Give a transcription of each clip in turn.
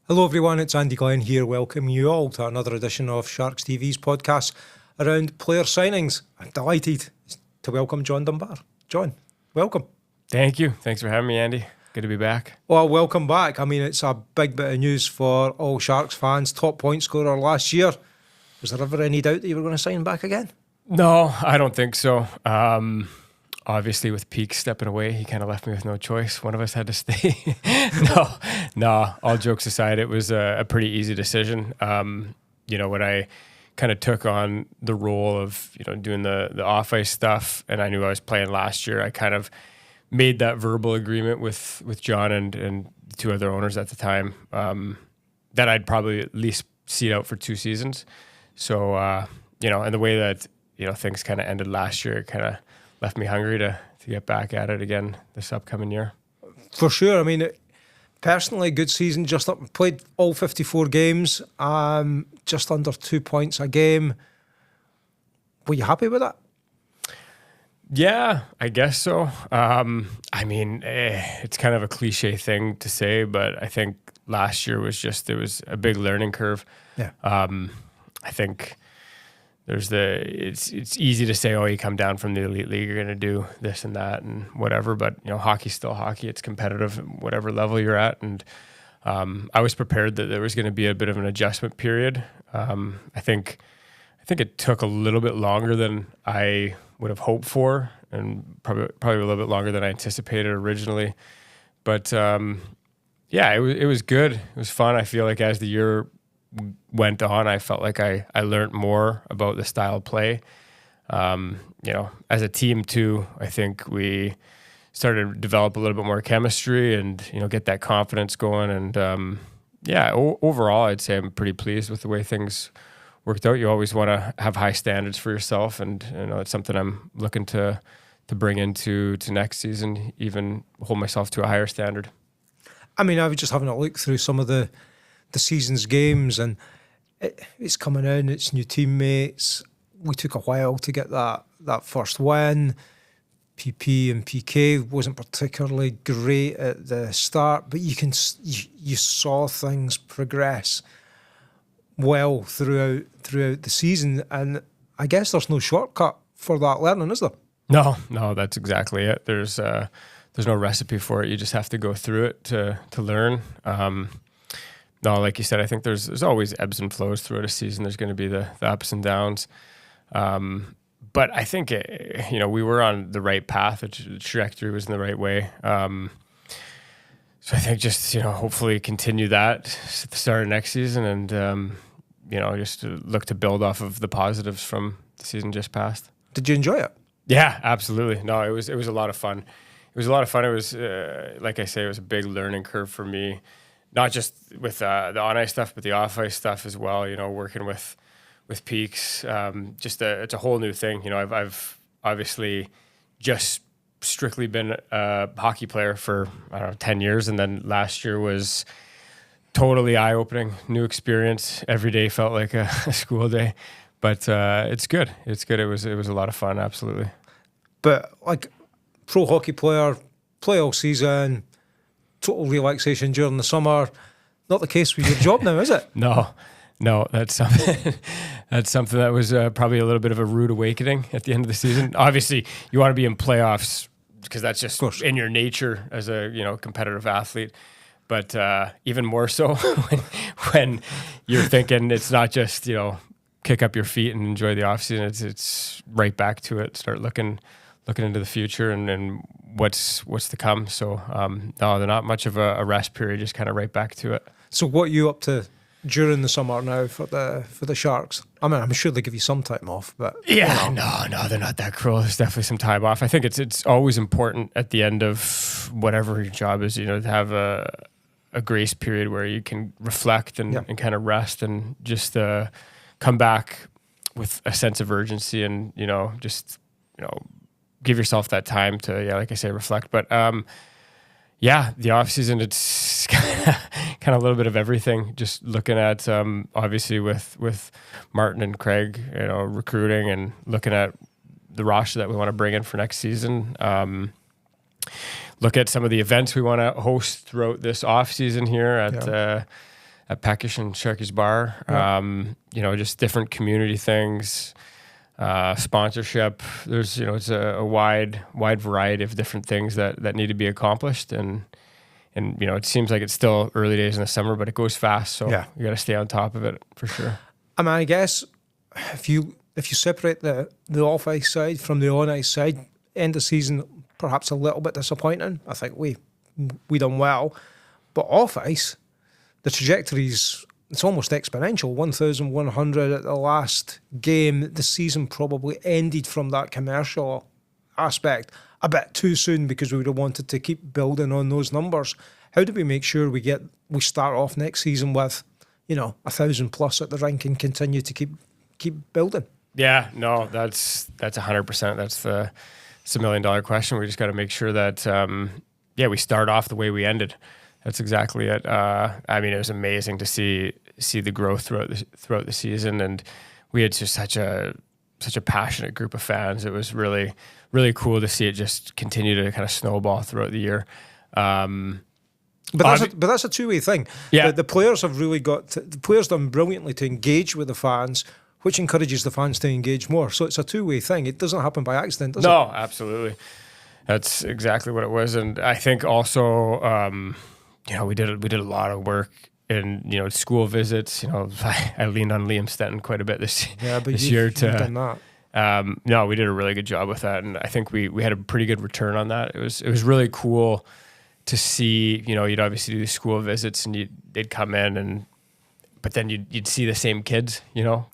Hello everyone, it's Andy Glenn here, welcoming you all to another edition of Sharks TV's podcast around player signings. I'm delighted to welcome John Dunbar. John, welcome. Thank you. Thanks for having me, Andy. Good to be back. Well, welcome back. I mean, it's a big bit of news for all Sharks fans. Top point scorer last year. Was there ever any doubt that you were going to sign back again? No, I don't think so. Obviously, with Peake stepping away, he kind of left me with no choice. One of us had to stay. No. All jokes aside, it was a pretty easy decision. When I kind of took on the role of doing the off ice stuff, and I knew I was playing last year, I kind of made that verbal agreement with John and the two other owners at the time that I'd probably at least see it out for 2 seasons. So and the way that things kind of ended last year, it kind of left me hungry to get back at it again this upcoming year. For sure. I mean, personally, good season. Played all 54 games, just under 2 points a game. Were you happy with that? Yeah, I guess so. It's kind of a cliche thing to say, but I think last year it was a big learning curve. Yeah. I think it's easy to say, oh, you come down from the elite league, you're going to do this and that and whatever, but hockey's still hockey. It's competitive at whatever level you're at. And I was prepared that there was going to be a bit of an adjustment period. I think it took a little bit longer than I would have hoped for, and probably a little bit longer than I anticipated originally. But it was good. It was fun. I feel like as the year went on, I felt like I learned more about the style of play. As a team too, I think we started to develop a little bit more chemistry and get that confidence going. And overall, I'd say I'm pretty pleased with the way things worked out. You always want to have high standards for yourself, and it's something I'm looking to bring into next season, even hold myself to a higher standard. I mean, I was just having a look through some of the season's games, and it's coming in, it's new teammates. We took a while to get that first win. PP and PK wasn't particularly great at the start, but you saw things progress well throughout the season, and I guess there's no shortcut for that learning, is there? No, that's exactly it. There's no recipe for it. You just have to go through it to learn. No, like you said, I think there's always ebbs and flows throughout a season. There's going to be the ups and downs. But I think, we were on the right path. The trajectory was in the right way. So I think just, hopefully continue that at the start of next season and, just to look to build off of the positives from the season just passed. Did you enjoy it? Yeah, absolutely. No, it was a lot of fun. It was, like I say, it was a big learning curve for me. Not just with the on-ice stuff, but the off-ice stuff as well, working with Peaks. It's a whole new thing. I've obviously just strictly been a hockey player for, 10 years. And then last year was totally eye-opening, new experience. Every day felt like a school day. But it's good. It's good. It was a lot of fun, absolutely. But like pro hockey player, play all season, total relaxation during the summer. Not the case with your job now, is it? No, that's something. That's something that was probably a little bit of a rude awakening at the end of the season. Obviously, you want to be in playoffs because that's just in your nature as a competitive athlete. But even more so when you're thinking it's not just kick up your feet and enjoy the off season. It's right back to it. Start looking into the future and what's to come. So no, they're not much of a rest period, just kind of right back to it. So what are you up to during the summer now for the Sharks? I mean, I'm sure they give you some time off, but yeah, no, they're not that cruel. There's definitely some time off. I think it's always important at the end of whatever your job is, to have a grace period where you can reflect and kind of rest and just come back with a sense of urgency and give yourself that time to, like I say, reflect. But the off season, it's kind of a little bit of everything. Just looking at obviously with Martin and Craig, recruiting and looking at the roster that we want to bring in for next season. Look at some of the events we want to host throughout this off season here at Peckish and Sharky's Bar. Just different community things, sponsorship. There's, it's a wide variety of different things that need to be accomplished. And it seems like it's still early days in the summer, but it goes fast. So you got to stay on top of it for sure. I mean, I guess if you separate the off-ice side from the on-ice side, end of season perhaps a little bit disappointing. I think we done well. But off-ice, the trajectory's, it's almost exponential. 1,100 at the last game. The season probably ended from that commercial aspect a bit too soon because we would have wanted to keep building on those numbers. How do we make sure we start off next season with, 1,000 plus at the rink and continue to keep building? Yeah, no, that's 100%. That's the $1 million question. We just got to make sure that we start off the way we ended. That's exactly it. It was amazing to see the growth throughout the season, and we had just such a passionate group of fans. It was really, really cool to see it just continue to kind of snowball throughout the year. But that's a two-way thing. Yeah. The players have really the players done brilliantly to engage with the fans, which encourages the fans to engage more. So it's a two-way thing. It doesn't happen by accident, does it? No, absolutely. That's exactly what it was. And I think also, we did a lot of work in, school visits. I leaned on Liam Stenton quite a bit this year. You've done that. No, we did a really good job with that. And I think we had a pretty good return on that. It was really cool to see, you'd obviously do the school visits and they'd come in but then you'd see the same kids,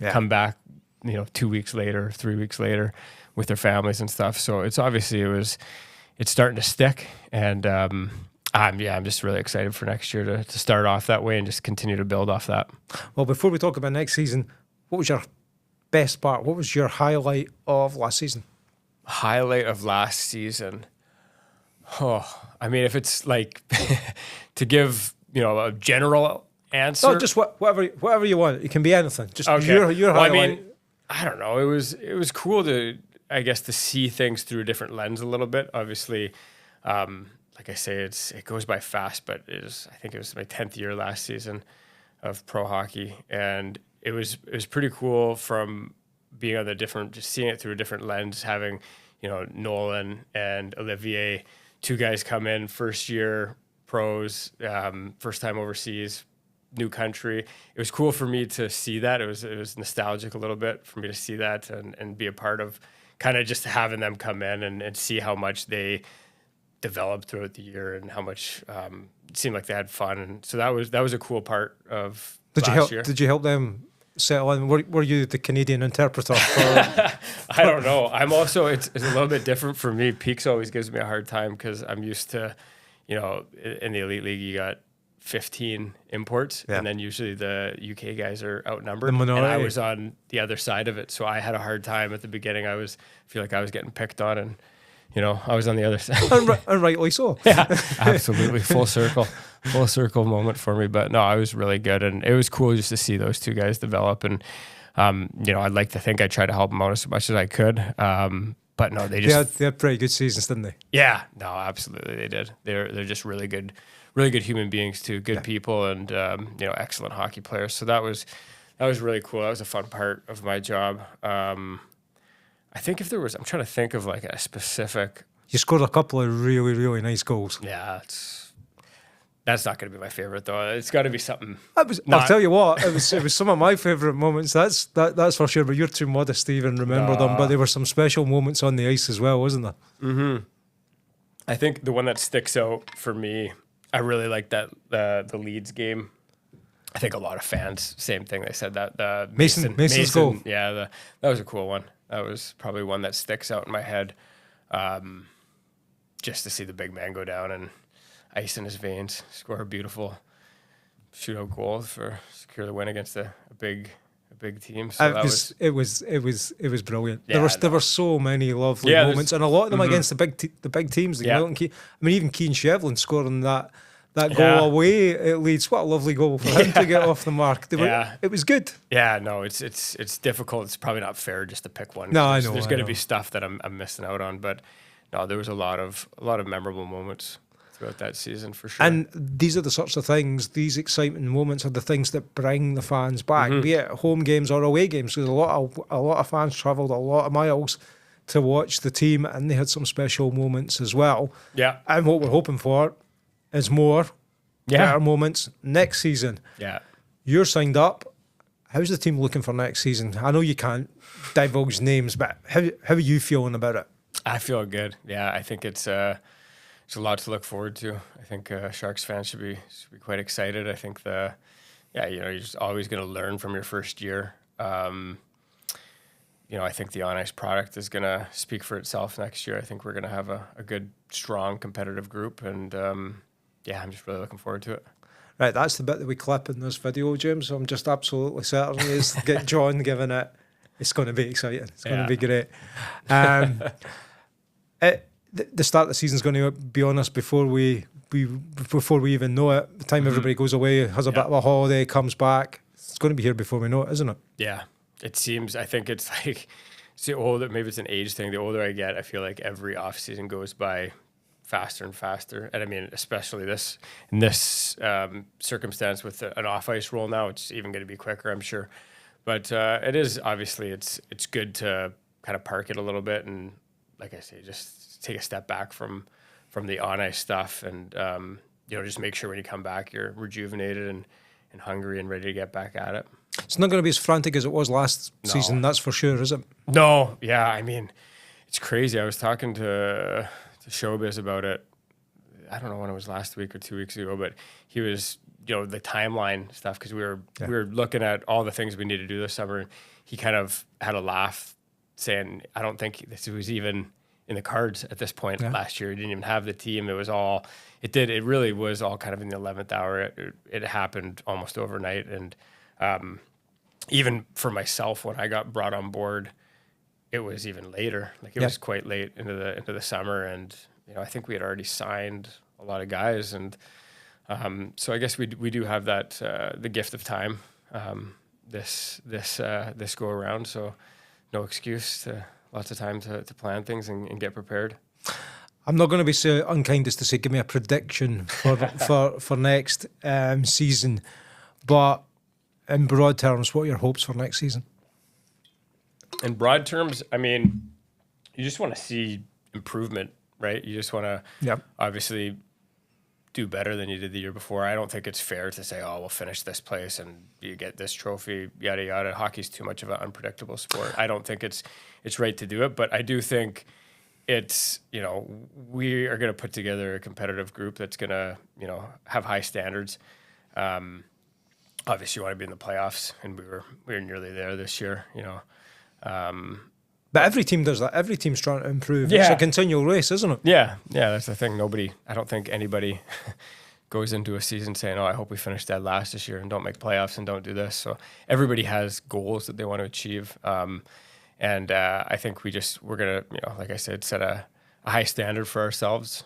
come back, 2 weeks later, 3 weeks later with their families and stuff. So it's starting to stick. And I'm just really excited for next year to start off that way and just continue to build off that. Well, before we talk about next season, what was your best part? What was your highlight of last season? Highlight of last season? If it's like to give, a general answer. No, just whatever you want. It can be anything. Just okay. your highlight. I don't know. It was cool to, I guess, to see things through a different lens a little bit. Obviously, like I say, it goes by fast, but I think it was my 10th year last season of pro hockey, and it was pretty cool from being on just seeing it through a different lens, having, Nolan and Olivier, two guys come in, first year pros, first time overseas, new country. It was cool for me to see that. It was nostalgic a little bit for me to see that and be a part of kind of just having them come in and see how much they developed throughout the year and how much it seemed like they had fun. And so that was a cool part of last year. Did you help them settle in? Were you the Canadian interpreter? I don't know. I'm also, it's a little bit different for me. Peaks always gives me a hard time because I'm used to, in the Elite League, you got 15 imports, and then usually the UK guys are outnumbered. And I was on the other side of it, so I had a hard time at the beginning. Feel like I was getting picked on, and I was on the other side. And rightly so. Yeah, absolutely. Full circle moment for me. But no, I was really good, and it was cool just to see those two guys develop. And I'd like to think I tried to help them out as much as I could. But no, they Yeah, no, absolutely they did. They're just really good human beings too, good people, and excellent hockey players. So that was really cool. That was a fun part of my job. I think I'm trying to think of like a specific. You scored a couple of really, really nice goals. Yeah, that's not going to be my favorite though. It's got to be something. I'll tell you what, it was some of my favorite moments. That's for sure. But you're too modest to even remember them. But there were some special moments on the ice as well, wasn't there? Mm-hmm. I think the one that sticks out for me, I really like that the Leeds game. I think a lot of fans, same thing. They said that the Mason's goal. Yeah, that was a cool one. That was probably one that sticks out in my head. Just to see the big man go down and ice in his veins, score a beautiful shootout goal for secure the win against a big team. So it was brilliant. Yeah, there were so many lovely moments, and a lot of them against the big teams. Even Keane Shevlin scoring that goal away at Leeds. What a lovely goal for him to get off the mark. It was good. Yeah, no, it's difficult. It's probably not fair just to pick one. No, I know. There's going to be stuff that I'm missing out on, but no, there was a lot of memorable moments. throughout that season for sure. And these are the sorts of things, these exciting moments are the things that bring the fans back, be it home games or away games. Because a lot of fans travelled a lot of miles to watch the team, and they had some special moments as well. Yeah. And what we're hoping for is more better moments next season. Yeah. You're signed up. How's the team looking for next season? I know you can't divulge names, but how are you feeling about it? I feel good. Yeah, I think it's a lot to look forward to. I think Sharks fans should be quite excited. I think you're just always going to learn from your first year. I think the on-ice product is going to speak for itself next year. I think we're going to have a good, strong, competitive group, and I'm just really looking forward to it. Right, that's the bit that we clip in this video, James. I'm just absolutely certain is get John giving it. It's going to be exciting. It's going to be great. The start of the season is going to be on us before we even know it. The time everybody goes away, has a bit of a holiday, comes back. It's going to be here before we know it, isn't it? Yeah. It seems, I think it's like, maybe it's an age thing. The older I get, I feel like every off season goes by faster and faster. And I mean, especially in this circumstance with an off ice role now, it's even going to be quicker, I'm sure. But it is obviously it's good to kind of park it a little bit and, like I say, just take a step back from the on ice stuff and just make sure when you come back you're rejuvenated and hungry and ready to get back at it. It's not going to be as frantic as it was last season, that's for sure, is it? No, yeah. I mean, it's crazy. I was talking to Showbiz about it. I don't know when it was last week or 2 weeks ago, but he was, the timeline stuff, because we were looking at all the things we need to do this summer. And he kind of had a laugh saying, I don't think this was even in the cards at this point last year. He didn't even have the team. It really was all kind of in the 11th hour. It happened almost overnight. And even for myself, when I got brought on board, it was even later. Like it was quite late into the summer, and I think we had already signed a lot of guys, and so I guess we do have that the gift of time this go around. So no excuse, lots of time to plan things and get prepared. I'm not going to be so unkind as to say give me a prediction for next season, but in broad terms, what are your hopes for next season? In broad terms, I mean, you just want to see improvement, right? You just want to obviously do better than you did the year before. I don't think it's fair to say, oh, we'll finish this place and you get this trophy, yada, yada. Hockey's too much of an unpredictable sport. I don't think it's right to do it, but I do think it's, we are going to put together a competitive group that's going to, have high standards. Obviously, you want to be in the playoffs, and we were nearly there this year, But every team does that. Every team's trying to improve. Yeah. It's a continual race, isn't it? Yeah, that's the thing. I don't think anybody goes into a season saying, oh, I hope we finish dead last this year and don't make playoffs and don't do this. So everybody has goals that they want to achieve. And I think we're going to, like I said, set a high standard for ourselves.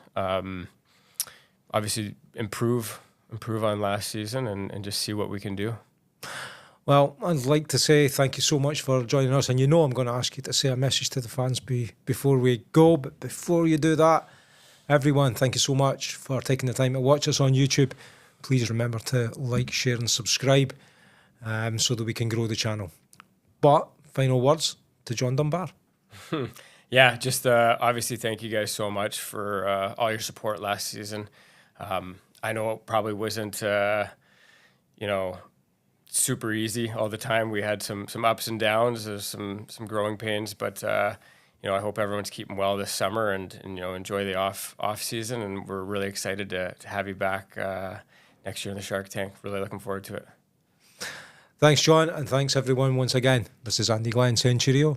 Obviously, improve on last season and just see what we can do. Well, I'd like to say thank you so much for joining us. And I'm going to ask you to say a message to the fans before we go. But before you do that, everyone, thank you so much for taking the time to watch us on YouTube. Please remember to like, share and subscribe so that we can grow the channel. But final words to John Dunbar. Yeah, just obviously thank you guys so much for all your support last season. I know it probably wasn't, super easy all the time. We had some ups and downs, there's some growing pains, but I hope everyone's keeping well this summer and enjoy the off season. And we're really excited to have you back next year in the Shark Tank. Really looking forward to it. Thanks, John, and thanks everyone once again. This is Andy Glenn saying cheerio.